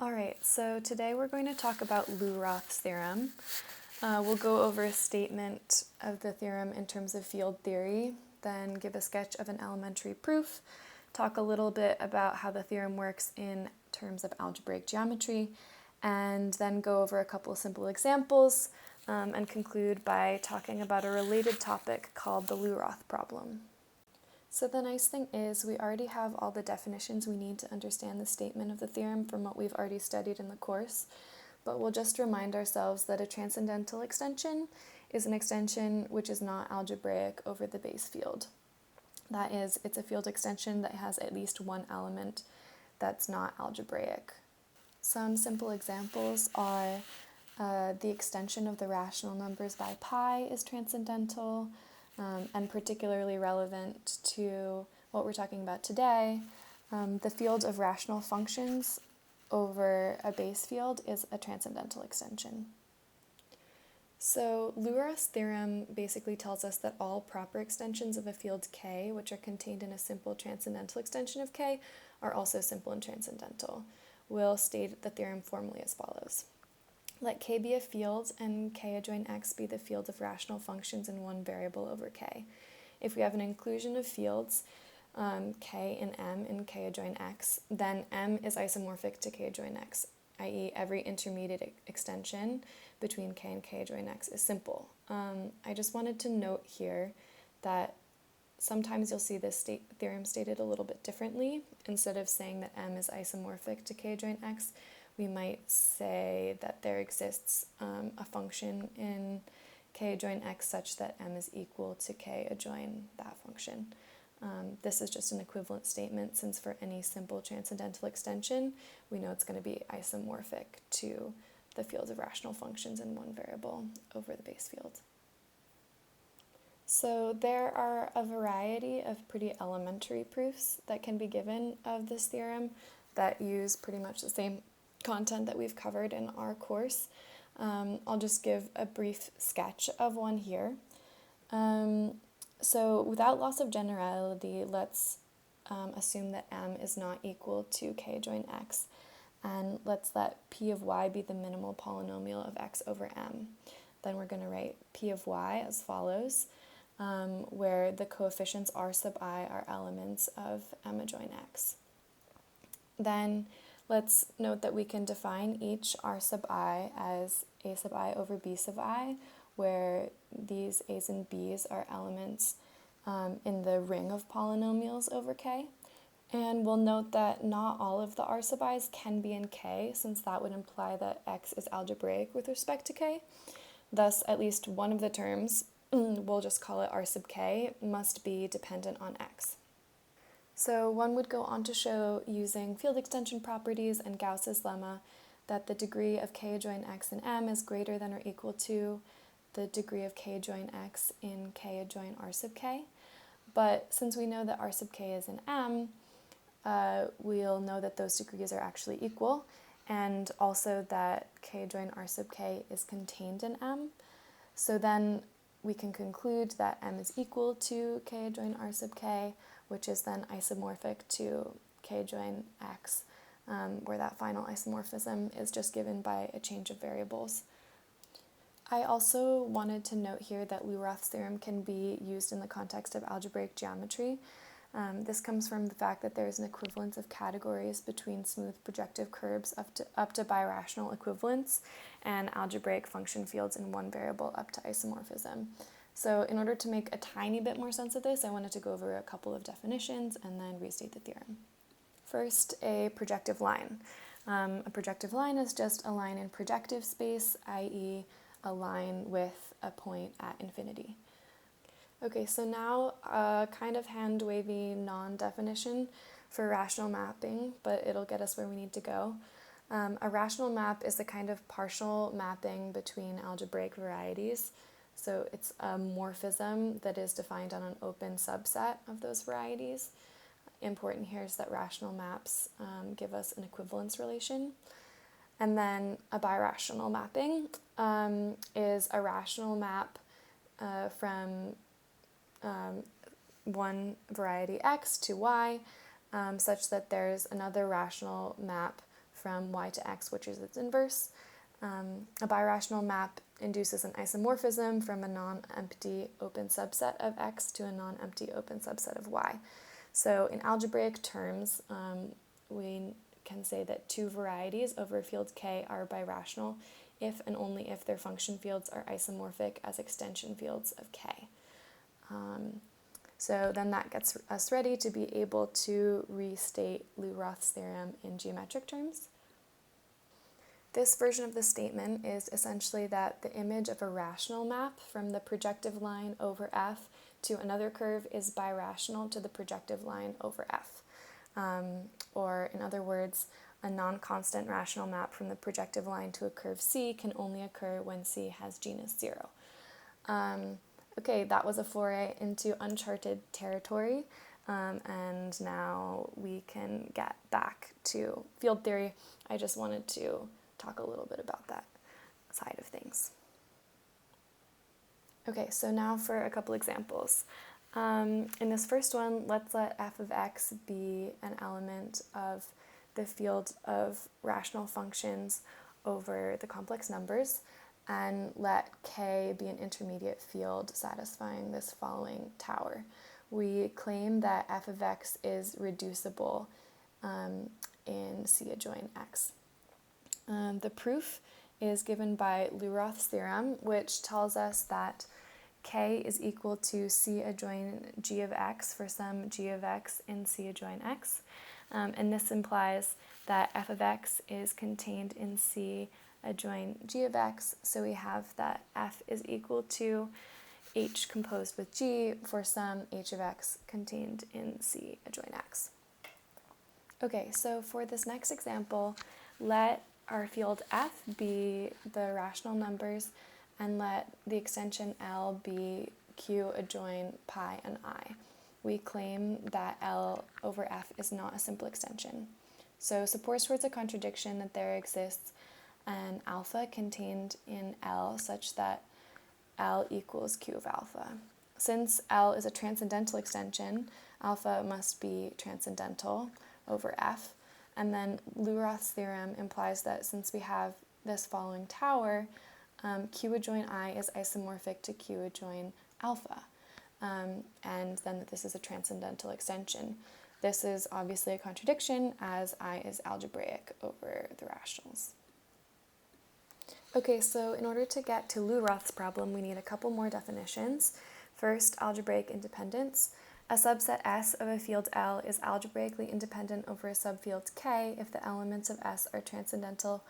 Alright, so today we're going to talk about Luroth's theorem. We'll go over a statement of the theorem in terms of field theory, then give a sketch of an elementary proof, talk a little bit about how the theorem works in terms of algebraic geometry, and then go over a couple of simple examples, and conclude by talking about a related topic called the Luroth problem. So the nice thing is we already have all the definitions we need to understand the statement of the theorem from what we've already studied in the course, but we'll just remind ourselves that a transcendental extension is an extension which is not algebraic over the base field. That is, it's a field extension that has at least one element that's not algebraic. Some simple examples are the extension of the rational numbers by pi is transcendental, and particularly relevant to what we're talking about today. The field of rational functions over a base field is a transcendental extension. So Luroth's theorem basically tells us that all proper extensions of a field K, which are contained in a simple transcendental extension of K, are also simple and transcendental. We'll state the theorem formally as follows. Let K be a field and K adjoin X be the field of rational functions in one variable over K. If we have an inclusion of fields, K in M and K adjoin X, then M is isomorphic to K adjoin X, i.e. every intermediate extension between K and K adjoin X is simple. I just wanted to note here that sometimes you'll see this theorem stated a little bit differently. Instead of saying that M is isomorphic to K adjoin X, we might say that there exists a function in K adjoin X such that M is equal to K adjoin that function. This is just an equivalent statement, since for any simple transcendental extension, we know it's going to be isomorphic to the field of rational functions in one variable over the base field. So there are a variety of pretty elementary proofs that can be given of this theorem that use pretty much the same content that we've covered in our course. I'll just give a brief sketch of one here. So without loss of generality, let's assume that M is not equal to K adjoin X, and let's let P of Y be the minimal polynomial of X over M. Then we're going to write P of Y as follows, where the coefficients R sub I are elements of M adjoin X. Then let's note that we can define each R sub I as A sub I over B sub I, where these A's and B's are elements in the ring of polynomials over K. And we'll note that not all of the R sub I's can be in K, since that would imply that X is algebraic with respect to K. Thus, at least one of the terms, we'll just call it R sub K, must be dependent on X. So one would go on to show, using field extension properties and Gauss's lemma, that the degree of K adjoin X in M is greater than or equal to the degree of K adjoin X in K adjoin R sub K. But since we know that R sub K is in M, we'll know that those degrees are actually equal, and also that K adjoin R sub K is contained in M. So then we can conclude that M is equal to K adjoin R sub K, which is then isomorphic to K adjoin X, where that final isomorphism is just given by a change of variables. I also wanted to note here that Luroth's theorem can be used in the context of algebraic geometry. This comes from the fact that there is an equivalence of categories between smooth projective curves up to birational equivalence and algebraic function fields in one variable up to isomorphism. So in order to make a tiny bit more sense of this, I wanted to go over a couple of definitions and then restate the theorem. First, a projective line. A projective line is just a line in projective space, i.e. a line with a point at infinity. Okay, so now a kind of hand-wavy non-definition for rational mapping, but it'll get us where we need to go. A rational map is a kind of partial mapping between algebraic varieties. So it's a morphism that is defined on an open subset of those varieties. Important here is that rational maps give us an equivalence relation. And then a birational mapping is a rational map from one variety X to Y, such that there's another rational map from y to x, which is its inverse. A birational map induces an isomorphism from a non-empty open subset of x to a non-empty open subset of y. So in algebraic terms, we can say that two varieties over a field K are birational if and only if their function fields are isomorphic as extension fields of K. So then that gets us ready to be able to restate Luroth's theorem in geometric terms. This version of the statement is essentially that the image of a rational map from the projective line over F to another curve is birational to the projective line over F. Or in other words, a non-constant rational map from the projective line to a curve C can only occur when C has genus 0. Okay, that was a foray into uncharted territory, and now we can get back to field theory. I just wanted to talk a little bit about that side of things. Okay, so now for a couple examples. In this first one, let's let f of x be an element of the field of rational functions over the complex numbers, and let K be an intermediate field satisfying this following tower. We claim that f of x is reducible in C adjoin x. The proof is given by Luroth's theorem, which tells us that K is equal to C adjoin g of x for some g of x in C adjoin x. And this implies that f of x is contained in C adjoin g of x, so we have that f is equal to h composed with g for some h of x contained in C adjoin x. Okay, so for this next example, let our field f be the rational numbers and let the extension L be Q adjoin pi and I. We claim that L over F is not a simple extension. So suppose towards a contradiction that there exists an alpha contained in L such that L equals Q of alpha. Since L is a transcendental extension, alpha must be transcendental over F. And then Luroth's theorem implies that since we have this following tower, Q adjoin I is isomorphic to Q adjoin alpha, and then that this is a transcendental extension. This is obviously a contradiction as I is algebraic over the rationals. Okay, so in order to get to Luroth's problem, we need a couple more definitions. First, algebraic independence. A subset S of a field L is algebraically independent over a subfield K if the elements of S are transcendental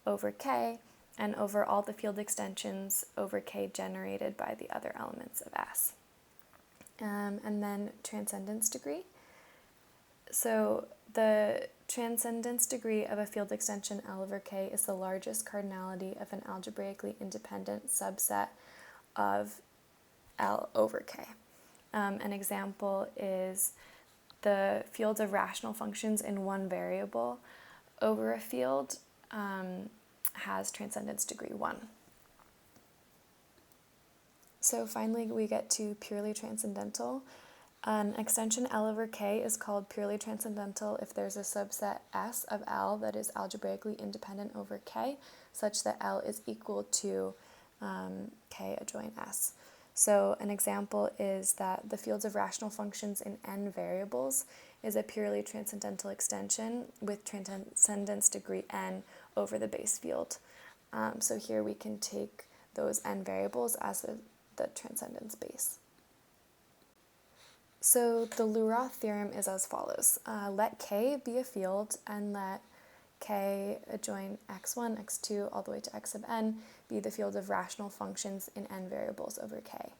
over K and over all the field extensions over K generated by the other elements of S. And then transcendence degree. So the transcendence degree of a field extension L over K is the largest cardinality of an algebraically independent subset of L over K. An example is the field of rational functions in one variable over a field has transcendence degree 1. So finally we get to purely transcendental. An extension L over K is called purely transcendental if there's a subset S of L that is algebraically independent over K, such that L is equal to K adjoin S. So an example is that the fields of rational functions in n variables is a purely transcendental extension with transcendence degree n over the base field. So here we can take those n variables as the transcendence base. So the Luroth theorem is as follows. Let K be a field and let K adjoin x1, x2, all the way to x sub n be the field of rational functions in n variables over K.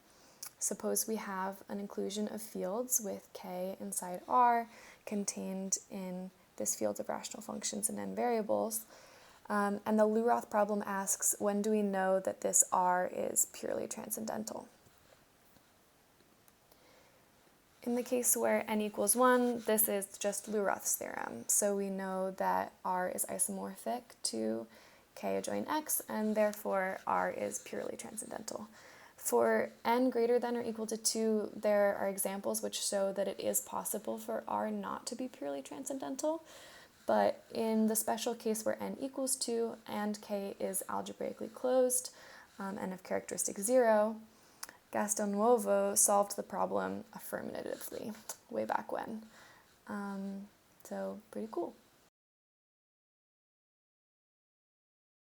Suppose we have an inclusion of fields with K inside R contained in this field of rational functions in n variables. And the Luroth problem asks, when do we know that this R is purely transcendental? In the case where n equals 1, this is just Luroth's theorem. So we know that R is isomorphic to K adjoin X, and therefore R is purely transcendental. For n greater than or equal to 2, there are examples which show that it is possible for R not to be purely transcendental. But in the special case where n equals 2 and k is algebraically closed, and of characteristic 0, Castelnuovo solved the problem affirmatively way back when. So pretty cool.